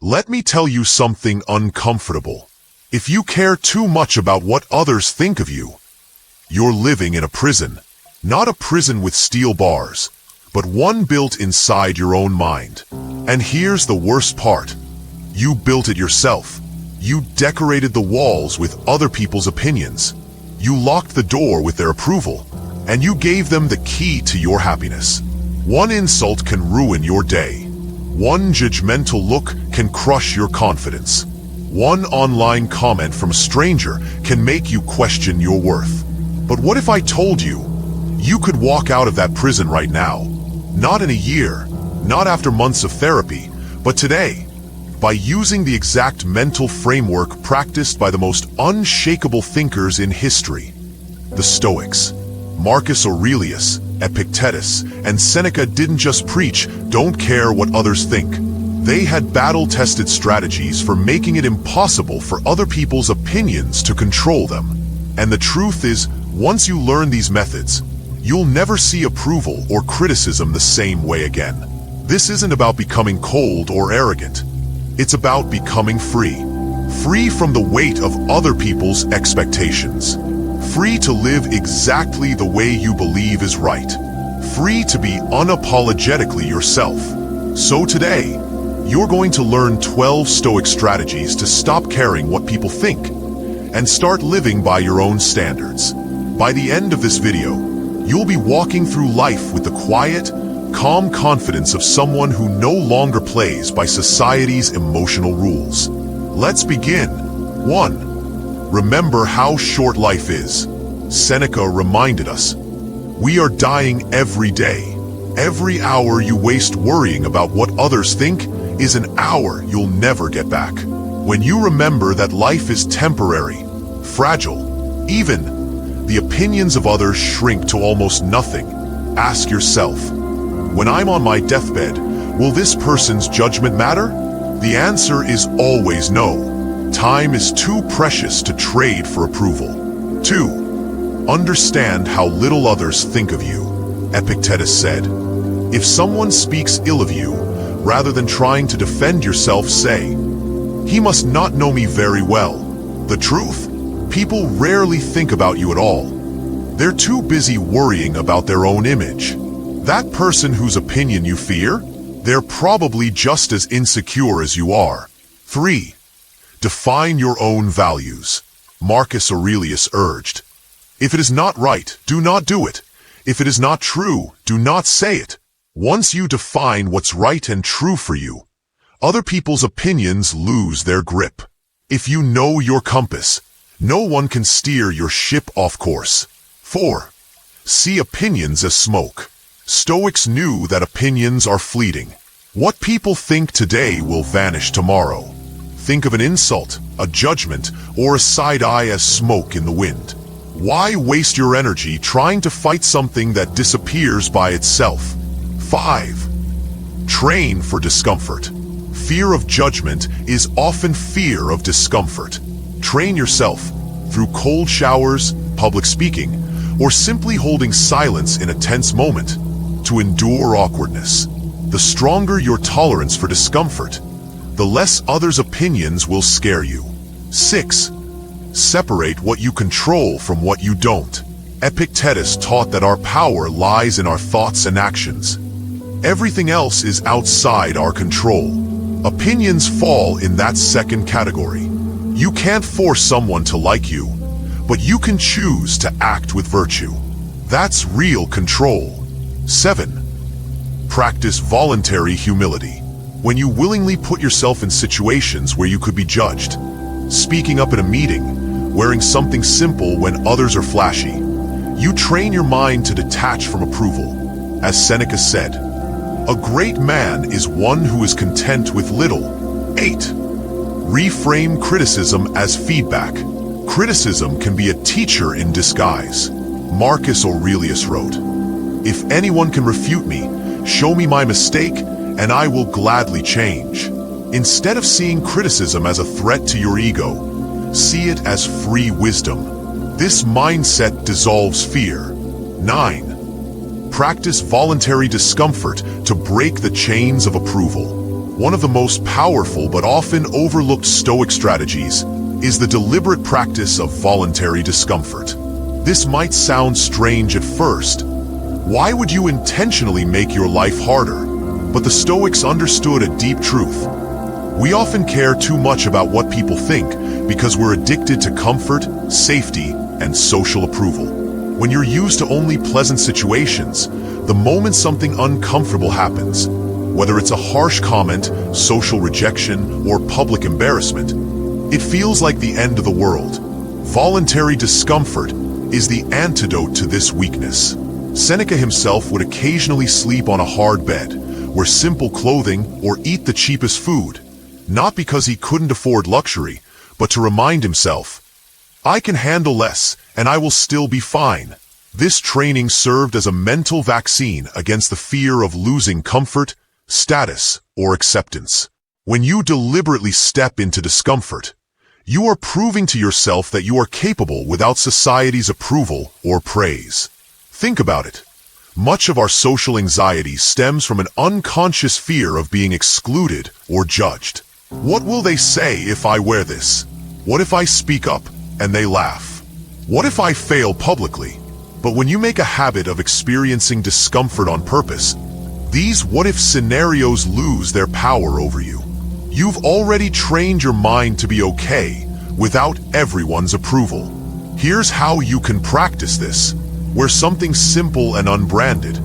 Let me tell you something uncomfortable. If you care too much about what others think of you, you're living in a prison. Not a prison with steel bars, but one built inside your own mind. And here's the worst part. You built it yourself. You decorated the walls with other people's opinions. You locked the door with their approval, and you gave them the key to your happiness. One insult can ruin your day. One judgmental look can crush your confidence. One online comment from a stranger can make you question your worth. But what if I told you, you could walk out of that prison right now? Not in a year, not after months of therapy, but today, by using the exact mental framework practiced by the most unshakable thinkers in history. The Stoics. Marcus Aurelius, Epictetus, and Seneca didn't just preach, "Don't care what others think." They had battle-tested strategies for making it impossible for other people's opinions to control them. And the truth is, once you learn these methods, you'll never see approval or criticism the same way again. This isn't about becoming cold or arrogant. It's about becoming free. Free from the weight of other people's expectations. Free to live exactly the way you believe is right. Free to be unapologetically yourself. So today, you're going to learn 12 Stoic strategies to stop caring what people think and start living by your own standards. By the end of this video, you'll be walking through life with the quiet, calm confidence of someone who no longer plays by society's emotional rules. Let's begin. 1. Remember how short life is. Seneca reminded us, we are dying every day. Every hour you waste worrying about what others think is an hour you'll never get back. When you remember that life is temporary, fragile, even the opinions of others shrink to almost nothing, ask yourself, when I'm on my deathbed, will this person's judgment matter? The answer is always no. Time is too precious to trade for approval. 2. Understand how little others think of you. Epictetus said, if someone speaks ill of you, rather than trying to defend yourself, say, he must not know me very well. The truth? People rarely think about you at all. They're too busy worrying about their own image. That person whose opinion you fear, they're probably just as insecure as you are. 3. Define your own values. Marcus Aurelius urged, if it is not right, do not do it. If it is not true, do not say it. Once you define what's right and true for you, other people's opinions lose their grip. If you know your compass, no one can steer your ship off course. 4. See opinions as smoke. Stoics knew that opinions are fleeting. What people think today will vanish tomorrow. Think of an insult, a judgment, or a side eye as smoke in the wind. Why waste your energy trying to fight something that disappears by itself? 5. Train for discomfort. Fear of judgment is often fear of discomfort. Train yourself through cold showers, public speaking, or simply holding silence in a tense moment to endure awkwardness. The stronger your tolerance for discomfort, the less others' opinions will scare you. 6. Separate what you control from what you don't. Epictetus taught that our power lies in our thoughts and actions. Everything else is outside our control. Opinions fall in that second category. You can't force someone to like you, but you can choose to act with virtue. That's real control. 7. Practice voluntary humility. When you willingly put yourself in situations where you could be judged, speaking up at a meeting, wearing something simple when others are flashy, you train your mind to detach from approval. As Seneca said, a great man is one who is content with little. 8. Reframe criticism as feedback. Criticism can be a teacher in disguise. Marcus Aurelius wrote, if anyone can refute me, show me my mistake, and I will gladly change. Instead of seeing criticism as a threat to your ego, see it as free wisdom. This mindset dissolves fear. 9. Practice voluntary discomfort to break the chains of approval. One of the most powerful but often overlooked Stoic strategies is the deliberate practice of voluntary discomfort. This might sound strange at first. Why would you intentionally make your life harder? But the Stoics understood a deep truth. We often care too much about what people think because we're addicted to comfort, safety, and social approval. When you're used to only pleasant situations, the moment something uncomfortable happens, whether it's a harsh comment, social rejection, or public embarrassment, it feels like the end of the world. Voluntary discomfort is the antidote to this weakness. Seneca himself would occasionally sleep on a hard bed, wear simple clothing, or eat the cheapest food, not because he couldn't afford luxury, but to remind himself, I can handle less, and I will still be fine. This training served as a mental vaccine against the fear of losing comfort, status, or acceptance. When you deliberately step into discomfort, you are proving to yourself that you are capable without society's approval or praise. Think about it. Much of our social anxiety stems from an unconscious fear of being excluded or judged. What will they say if I wear this? What if I speak up and they laugh? What if I fail publicly? But when you make a habit of experiencing discomfort on purpose, these what-if scenarios lose their power over you. You've already trained your mind to be okay without everyone's approval. Here's how you can practice this. Wear something simple and unbranded,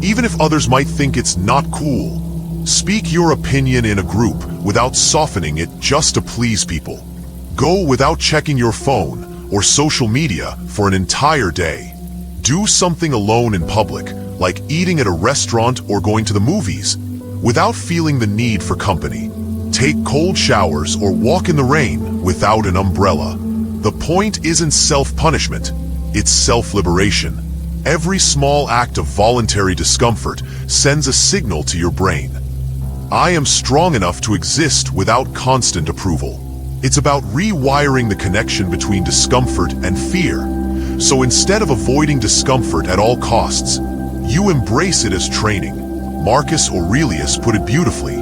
even if others might think it's not cool. Speak your opinion in a group without softening it just to please people. Go without checking your phone or social media for an entire day. Do something alone in public, like eating at a restaurant or going to the movies, without feeling the need for company. Take cold showers or walk in the rain without an umbrella. The point isn't self-punishment, it's self-liberation. Every small act of voluntary discomfort sends a signal to your brain. I am strong enough to exist without constant approval. It's about rewiring the connection between discomfort and fear. So instead of avoiding discomfort at all costs, you embrace it as training. Marcus Aurelius put it beautifully.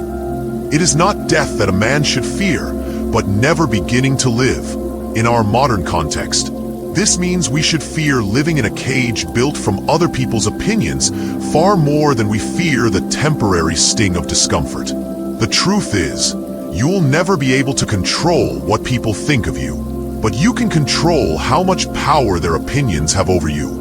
It is not death that a man should fear, but never beginning to live. In our modern context, this means we should fear living in a cage built from other people's opinions far more than we fear the temporary sting of discomfort. The truth is, you'll never be able to control what people think of you, but you can control how much power their opinions have over you.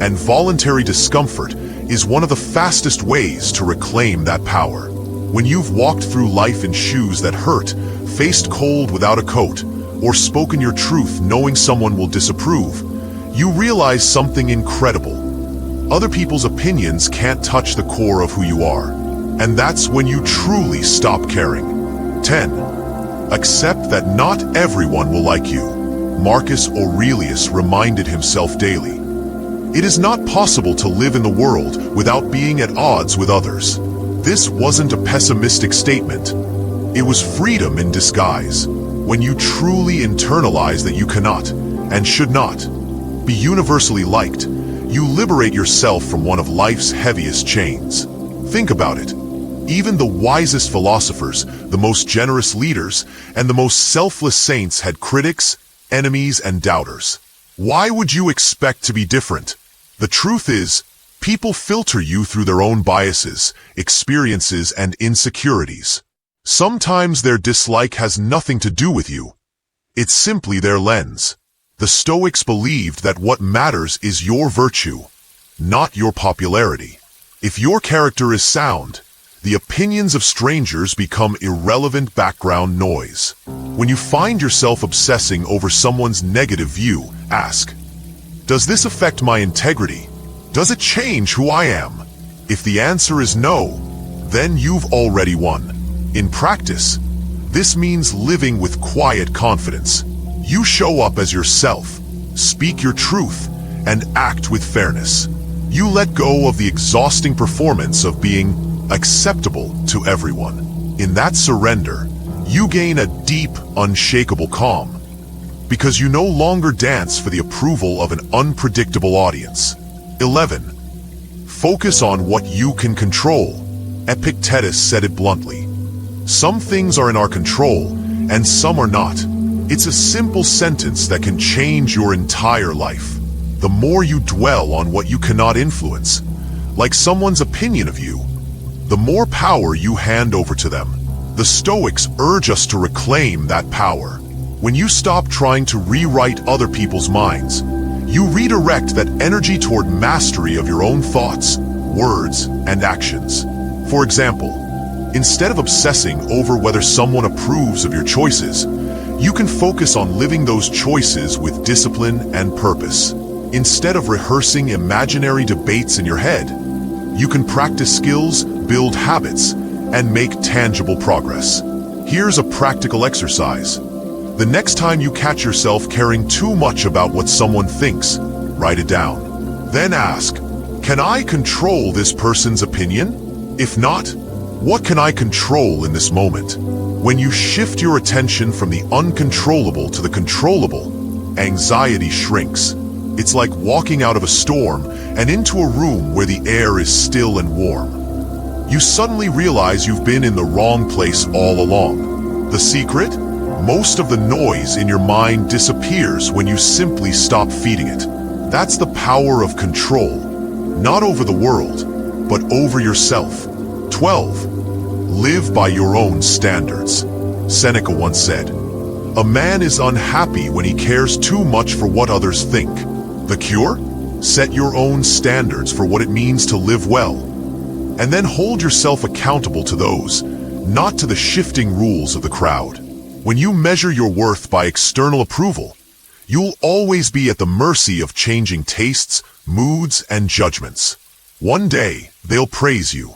And voluntary discomfort is one of the fastest ways to reclaim that power. When you've walked through life in shoes that hurt, faced cold without a coat, or spoken your truth knowing someone will disapprove, you realize something incredible. Other people's opinions can't touch the core of who you are, and that's when you truly stop caring. 10. Accept that not everyone will like you. Marcus Aurelius reminded himself daily. It is not possible to live in the world without being at odds with others. This wasn't a pessimistic statement. It was freedom in disguise. When you truly internalize that you cannot, and should not, be universally liked, you liberate yourself from one of life's heaviest chains. Think about it. Even the wisest philosophers, the most generous leaders, and the most selfless saints had critics, enemies, and doubters. Why would you expect to be different? The truth is, people filter you through their own biases, experiences, and insecurities. Sometimes their dislike has nothing to do with you. It's simply their lens. The Stoics believed that what matters is your virtue, not your popularity. If your character is sound, the opinions of strangers become irrelevant background noise. When you find yourself obsessing over someone's negative view, ask, does this affect my integrity? Does it change who I am? If the answer is no, then you've already won. In practice, this means living with quiet confidence. You show up as yourself, speak your truth, and act with fairness. You let go of the exhausting performance of being acceptable to everyone. In that surrender, you gain a deep, unshakable calm, because you no longer dance for the approval of an unpredictable audience. 11. Focus on what you can control. Epictetus said it bluntly. Some things are in our control, and some are not. It's a simple sentence that can change your entire life. The more you dwell on what you cannot influence, like someone's opinion of you, the more power you hand over to them. The Stoics urge us to reclaim that power. When you stop trying to rewrite other people's minds, you redirect that energy toward mastery of your own thoughts, words, and actions. For example, instead of obsessing over whether someone approves of your choices, you can focus on living those choices with discipline and purpose. Instead of rehearsing imaginary debates in your head, you can practice skills, build habits, and make tangible progress. Here's a practical exercise. The next time you catch yourself caring too much about what someone thinks, write it down. Then ask, can I control this person's opinion? If not, what can I control in this moment? When you shift your attention from the uncontrollable to the controllable, anxiety shrinks. It's like walking out of a storm and into a room where the air is still and warm. You suddenly realize you've been in the wrong place all along. The secret? Most of the noise in your mind disappears when you simply stop feeding it. That's the power of control, not over the world, but over yourself. 12. Live by your own standards. Seneca once said, "A man is unhappy when he cares too much for what others think." The cure? Set your own standards for what it means to live well, and then hold yourself accountable to those, not to the shifting rules of the crowd. When you measure your worth by external approval, you'll always be at the mercy of changing tastes, moods, and judgments. One day, they'll praise you.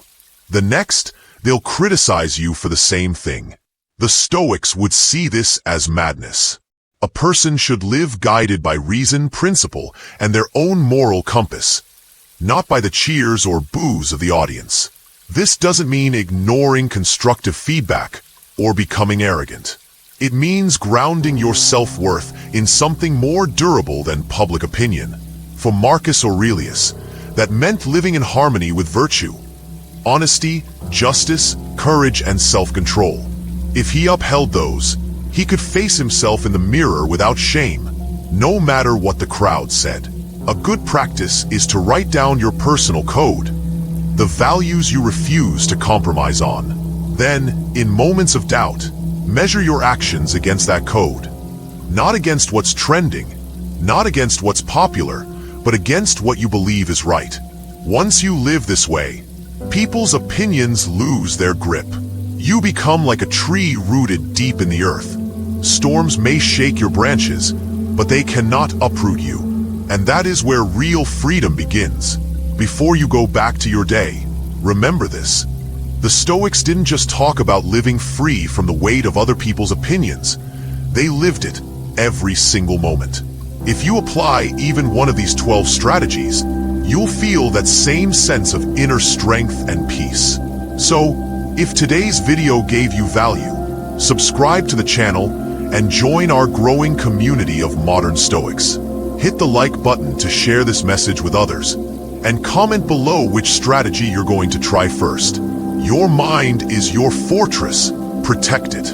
The next, they'll criticize you for the same thing. The Stoics would see this as madness. A person should live guided by reason, principle, and their own moral compass, not by the cheers or boos of the audience. This doesn't mean ignoring constructive feedback or becoming arrogant. It means grounding your self-worth in something more durable than public opinion. For Marcus Aurelius, that meant living in harmony with virtue, honesty, justice, courage, and self-control. If he upheld those, he could face himself in the mirror without shame, no matter what the crowd said. A good practice is to write down your personal code, the values you refuse to compromise on. Then, in moments of doubt, measure your actions against that code. Not against what's trending, not against what's popular, but against what you believe is right. Once you live this way, people's opinions lose their grip. You become like a tree rooted deep in the earth. Storms may shake your branches, but they cannot uproot you. And that is where real freedom begins. Before you go back to your day, remember this. The Stoics didn't just talk about living free from the weight of other people's opinions. They lived it every single moment. If you apply even one of these 12 strategies, you'll feel that same sense of inner strength and peace. So, if today's video gave you value, subscribe to the channel and join our growing community of modern Stoics. Hit the like button to share this message with others, and comment below which strategy you're going to try first. Your mind is your fortress. Protect it.